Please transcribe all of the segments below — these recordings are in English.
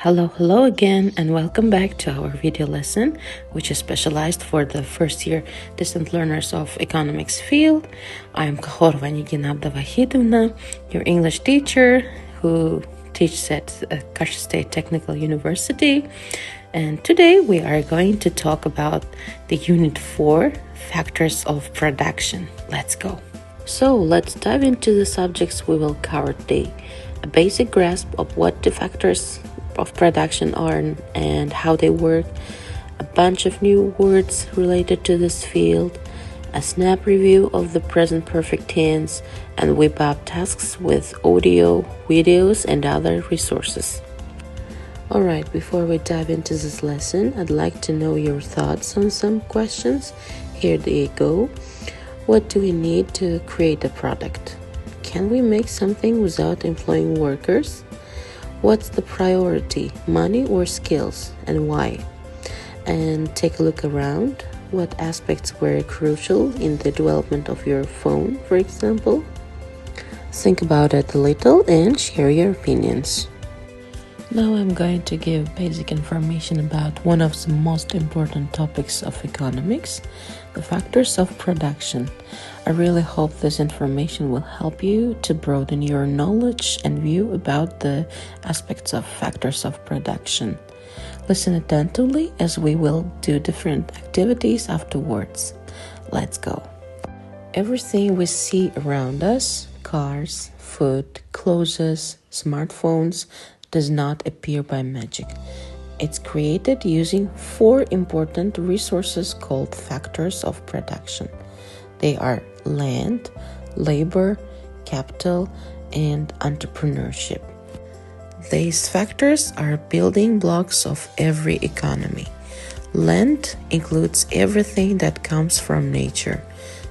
Hello again, and welcome back to our video lesson, which is specialized for the first year distant learners of economics field. I'm Kahorva Nigina Abdavahidovna, your English teacher who teaches at Karsh State Technical University. And today we are going to talk about the Unit 4, Factors of Production. Let's go. So let's dive into the subjects we will cover today. A basic grasp of what the factors of production are and how they work, a bunch of new words related to this field, a snap review of the present perfect tense, and whip up tasks with audio, videos, and other resources. Alright, before we dive into this lesson, I'd like to know your thoughts on some questions. Here they go. What do we need to create a product? Can we make something without employing workers? What's the priority, money or skills, and why? And take a look around. What aspects were crucial in the development of your phone, for example? Think about it a little and share your opinions. Now I'm going to give basic information about one of the most important topics of economics, the factors of production. I really hope this information will help you to broaden your knowledge and view about the aspects of factors of production. Listen attentively as we will do different activities afterwards. Let's go. Everything we see around us, cars, food, clothes, smartphones, does not appear by magic. It's created using 4 important resources called factors of production. They are land, labor, capital, and entrepreneurship. These factors are building blocks of every economy. Land includes everything that comes from nature: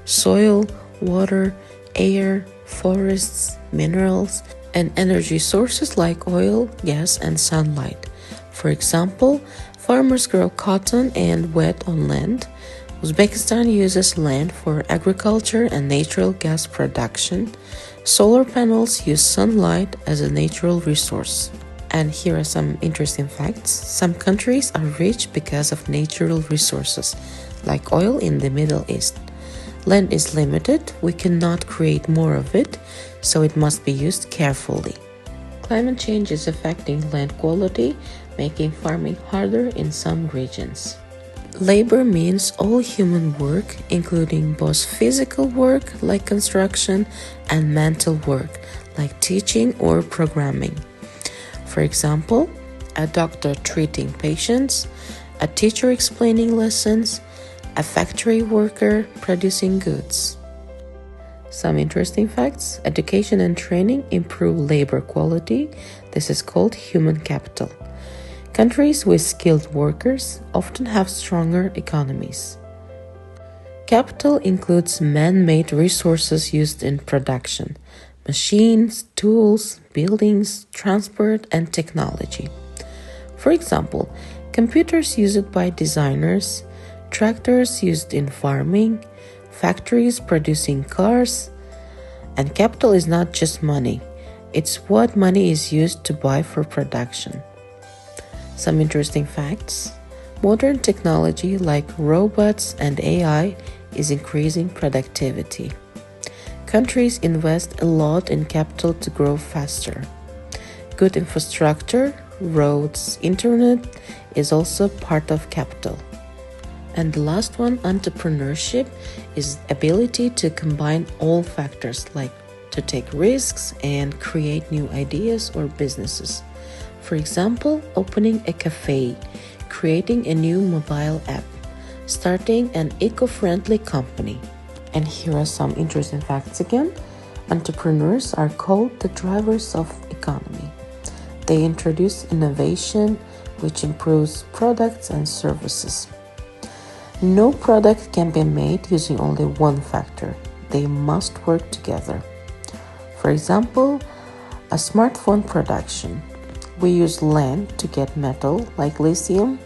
soil, water, air, forests, minerals, and energy sources like oil, gas, and sunlight. For example, farmers grow cotton and wheat on land. Uzbekistan uses land for agriculture and natural gas production. Solar panels use sunlight as a natural resource. And here are some interesting facts. Some countries are rich because of natural resources, like oil in the Middle East. Land is limited, we cannot create more of it, so it must be used carefully. Climate change is affecting land quality, making farming harder in some regions. Labor means all human work, including both physical work, like construction, and mental work, like teaching or programming. For example, a doctor treating patients, a teacher explaining lessons, a factory worker producing goods. Some interesting facts: education and training improve labor quality. This is called human capital. Countries with skilled workers often have stronger economies. Capital includes man-made resources used in production: machines, tools, buildings, transport, and technology. For example, computers used by designers, tractors used in farming, factories producing cars. And capital is not just money, it's what money is used to buy for production. Some interesting facts: modern technology like robots and AI is increasing productivity. Countries invest a lot in capital to grow faster. Good infrastructure, roads, internet is also part of capital. And the last one, entrepreneurship, is ability to combine all factors, like to take risks and create new ideas or businesses. For example, opening a cafe, creating a new mobile app, starting an eco-friendly company. And here are some interesting facts again. Entrepreneurs are called the drivers of economy. They introduce innovation, which improves products and services. No product can be made using only one factor. They must work together. For example, a smartphone production. We use land to get metal like lithium,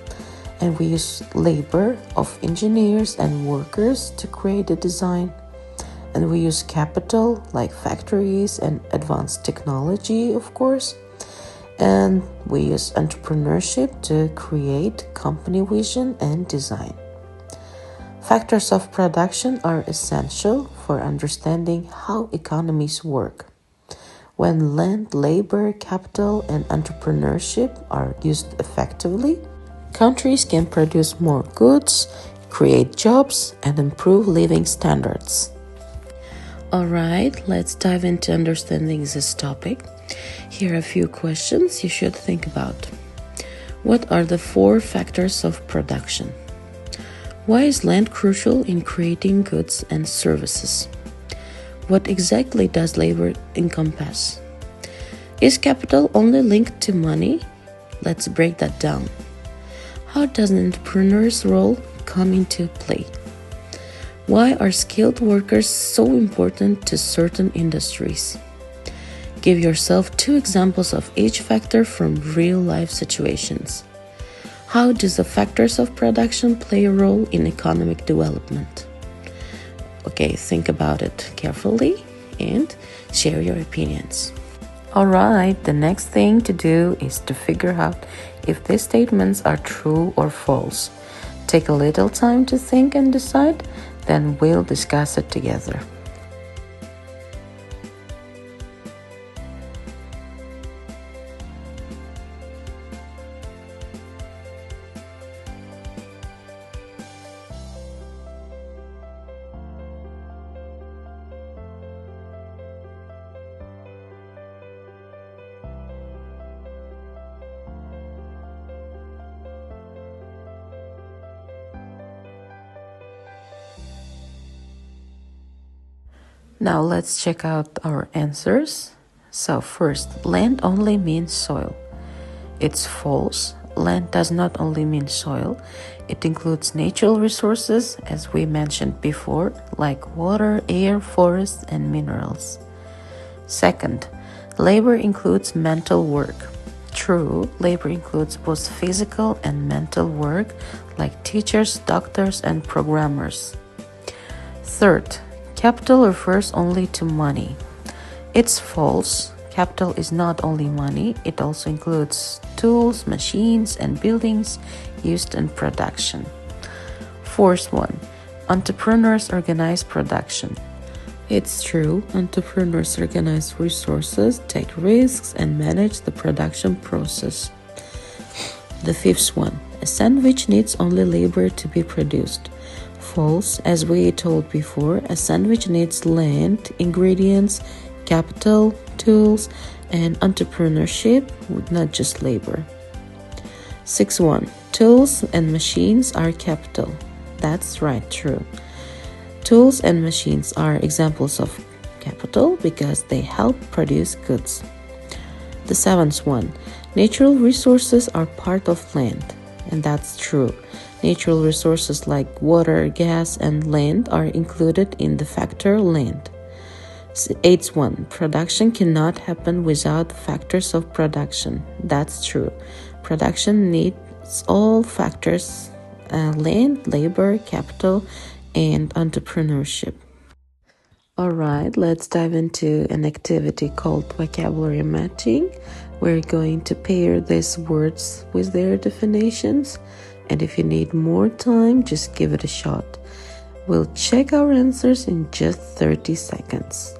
and we use labor of engineers and workers to create a design. And we use capital like factories and advanced technology, of course. And we use entrepreneurship to create company vision and design. Factors of production are essential for understanding how economies work. When land, labor, capital, and entrepreneurship are used effectively, countries can produce more goods, create jobs, and improve living standards. Alright, let's dive into understanding this topic. Here are a few questions you should think about. What are the 4 factors of production? Why is land crucial in creating goods and services? What exactly does labor encompass? Is capital only linked to money? Let's break that down. How does an entrepreneur's role come into play? Why are skilled workers so important to certain industries? Give yourself 2 examples of each factor from real-life situations. How do the factors of production play a role in economic development? Okay, think about it carefully and share your opinions. Alright, the next thing to do is to figure out if these statements are true or false. Take a little time to think and decide, then we'll discuss it together. Now let's check out our answers. So first, land only means soil. It's false. Land does not only mean soil. It includes natural resources, as we mentioned before, like water, air, forests, and minerals. Second, labor includes mental work. True, labor includes both physical and mental work, like teachers, doctors, and programmers. Third, capital refers only to money. It's false. Capital is not only money, it also includes tools, machines, and buildings used in production. Fourth one, entrepreneurs organize production. It's true, entrepreneurs organize resources, take risks, and manage the production process. The fifth one, a sandwich needs only labor to be produced. False, as we told before, a sandwich needs land, ingredients, capital, tools, and entrepreneurship, not just labor. 6.1. Tools and machines are capital. That's right, true. Tools and machines are examples of capital because they help produce goods. The 7th one. Natural resources are part of land, and that's true. Natural resources like water, gas, and land are included in the factor land. 8th one. Production cannot happen without factors of production. That's true. Production needs all factors, land, labor, capital, and entrepreneurship. Alright, let's dive into an activity called vocabulary matching. We're going to pair these words with their definitions, and if you need more time, just give it a shot. We'll check our answers in just 30 seconds.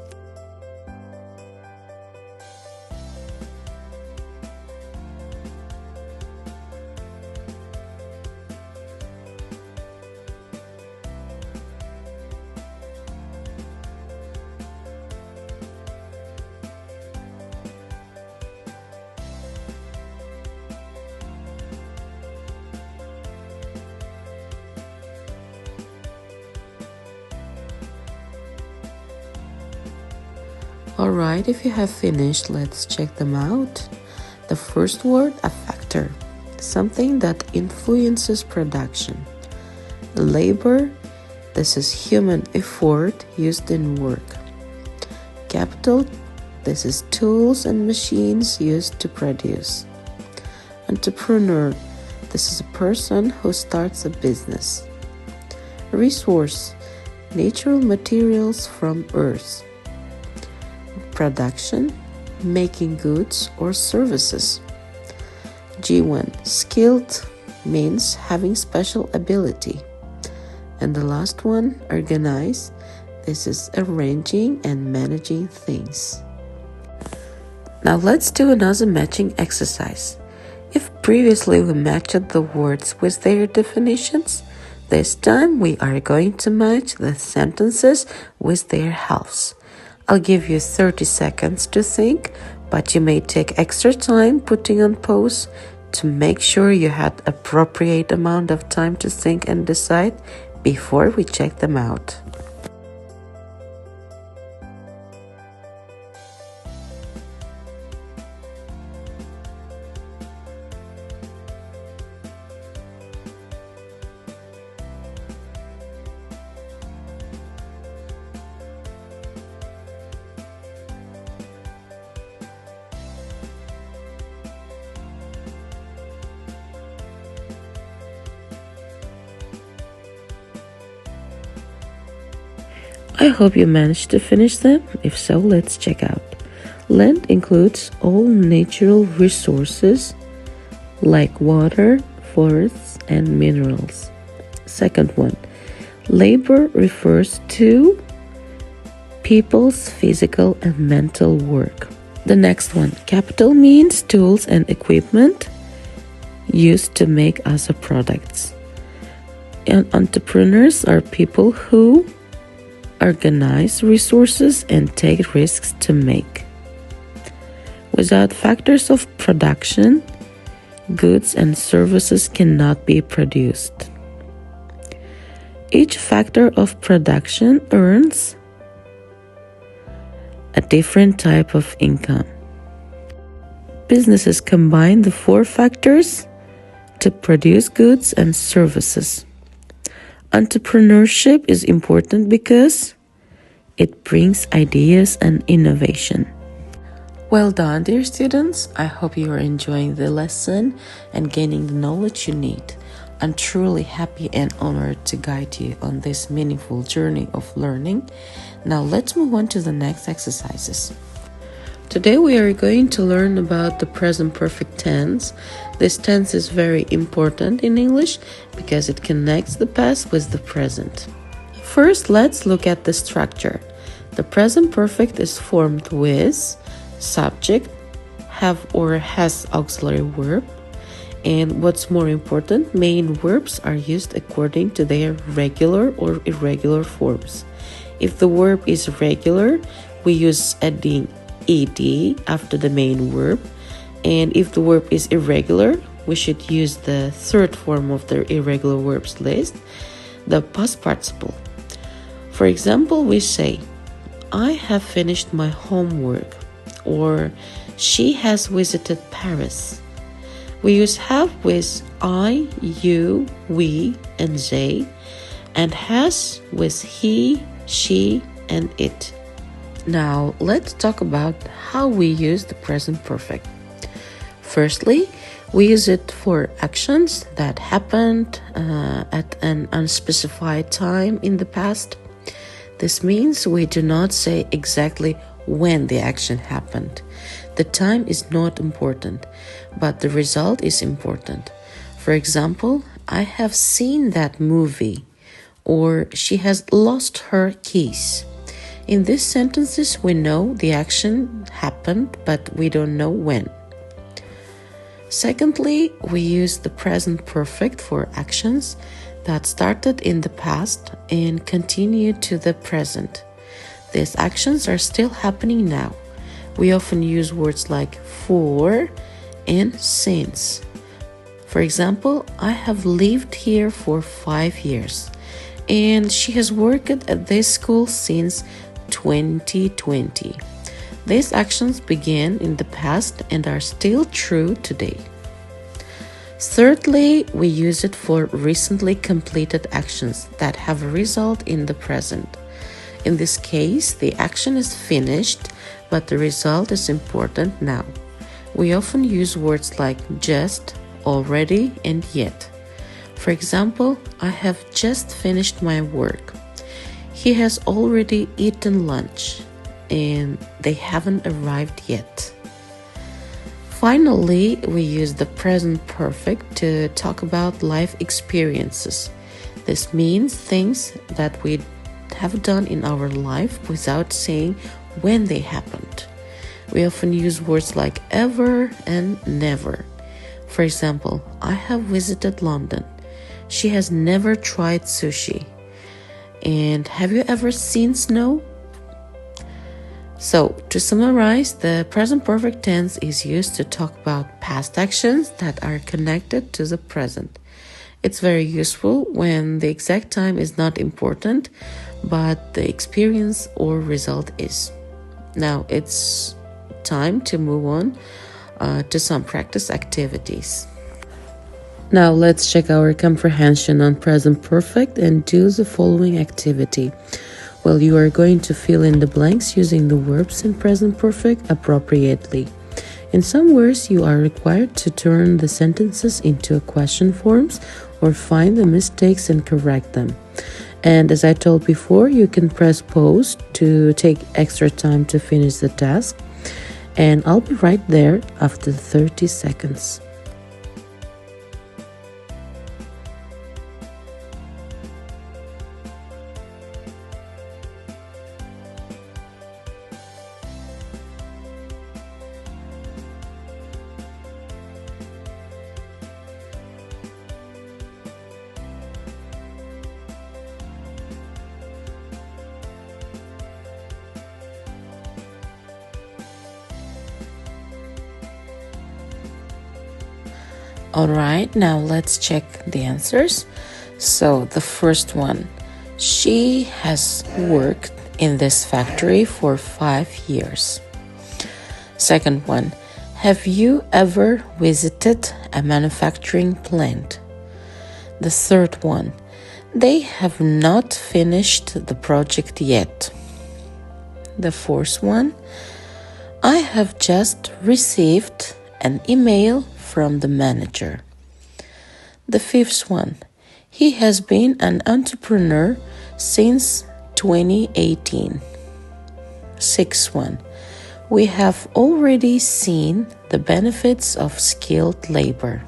Alright, if you have finished, let's check them out. The first word, a factor, something that influences production. Labor, this is human effort used in work. Capital, this is tools and machines used to produce. Entrepreneur, this is a person who starts a business. Resource, natural materials from earth. Production, making goods or services. G1, skilled means having special ability. And the last one, organize. This is arranging and managing things. Now let's do another matching exercise. If previously we matched the words with their definitions, this time we are going to match the sentences with their halves. I'll give you 30 seconds to think, but you may take extra time putting on pause to make sure you had appropriate amount of time to think and decide before we check them out. I hope you managed to finish them. If so, let's check out. Land includes all natural resources like water, forests, and minerals. Second one, labor refers to people's physical and mental work. The next one, capital means tools and equipment used to make other products. And entrepreneurs are people who organize resources and take risks to make. Without factors of production, goods and services cannot be produced. Each factor of production earns a different type of income. Businesses combine the four factors to produce goods and services. Entrepreneurship is important because it brings ideas and innovation. Well done, dear students. I hope you are enjoying the lesson and gaining the knowledge you need. I'm truly happy and honored to guide you on this meaningful journey of learning. Now let's move on to the next exercises. Today we are going to learn about the present perfect tense. This tense is very important in English because it connects the past with the present. First, let's look at the structure. The present perfect is formed with subject, have or has auxiliary verb, and what's more important, main verbs are used according to their regular or irregular forms. If the verb is regular, we use adding ed after the main verb, and if the verb is irregular, we should use the third form of the irregular verbs list, the past participle. For example, we say, I have finished my homework, or she has visited Paris. We use have with I, you, we, and they, and has with he, she, and it. Now, let's talk about how we use the present perfect. Firstly, we use it for actions that happened at an unspecified time in the past. This means we do not say exactly when the action happened. The time is not important, but the result is important. For example, I have seen that movie, or she has lost her keys. In these sentences, we know the action happened, but we don't know when. Secondly, we use the present perfect for actions that started in the past and continue to the present. These actions are still happening now. We often use words like for and since. For example, I have lived here for 5 years, and she has worked at this school since 2020. These actions began in the past and are still true today. Thirdly, we use it for recently completed actions that have a result in the present. In this case, the action is finished, but the result is important now. We often use words like just, already, and yet. For example, I have just finished my work. He has already eaten lunch, and they haven't arrived yet. Finally, we use the present perfect to talk about life experiences. This means things that we have done in our life without saying when they happened. We often use words like ever and never. For example, I have visited London. She has never tried sushi. And have you ever seen snow? So, to summarize, the present perfect tense is used to talk about past actions that are connected to the present. It's very useful when the exact time is not important, but the experience or result is. Now, it's time to move on to some practice activities. Now, let's check our comprehension on present perfect and do the following activity. Well, you are going to fill in the blanks using the verbs in present perfect appropriately. In some words, you are required to turn the sentences into question forms or find the mistakes and correct them. And as I told before, you can press pause to take extra time to finish the task. And I'll be right there after 30 seconds. Alright, now let's check the answers. So the first one, she has worked in this factory for 5 years. Second one, have you ever visited a manufacturing plant? The third one, they have not finished the project yet. The fourth one, I have just received an email from the manager. The fifth one, he has been an entrepreneur since 2018. Sixth one, we have already seen the benefits of skilled labor.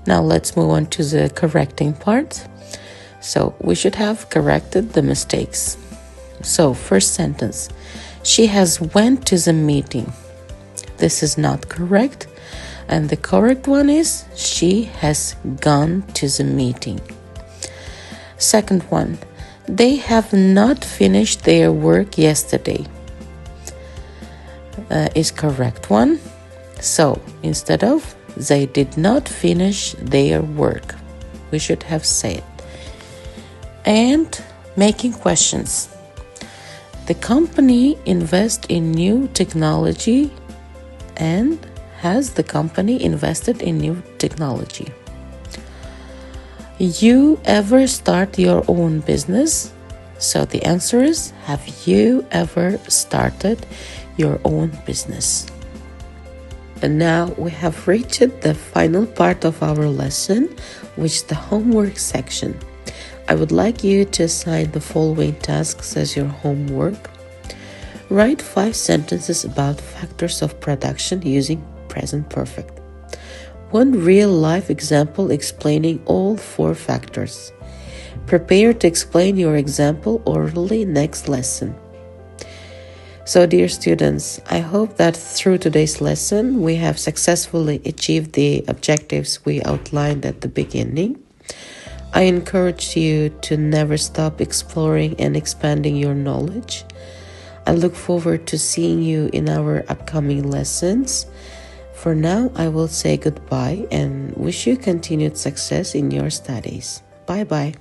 Now let's move on to the correcting part. So we should have corrected the mistakes. So first sentence, she has went to the meeting. This is not correct. And the correct one is she has gone to the meeting. Second one, they have not finished their work yesterday. Is correct one. So instead of they did not finish their work, we should have said. And making questions. The company invests in new technology. And has the company invested in new technology? You ever start your own business? So the answer is, have you ever started your own business? And now we have reached the final part of our lesson, which is the homework section. I would like you to assign the following tasks as your homework. Write 5 sentences about factors of production using present perfect. 1 real-life example explaining all 4 factors. Prepare to explain your example orally next lesson. So, dear students, I hope that through today's lesson we have successfully achieved the objectives we outlined at the beginning. I encourage you to never stop exploring and expanding your knowledge. I look forward to seeing you in our upcoming lessons. For now, I will say goodbye and wish you continued success in your studies. Bye-bye.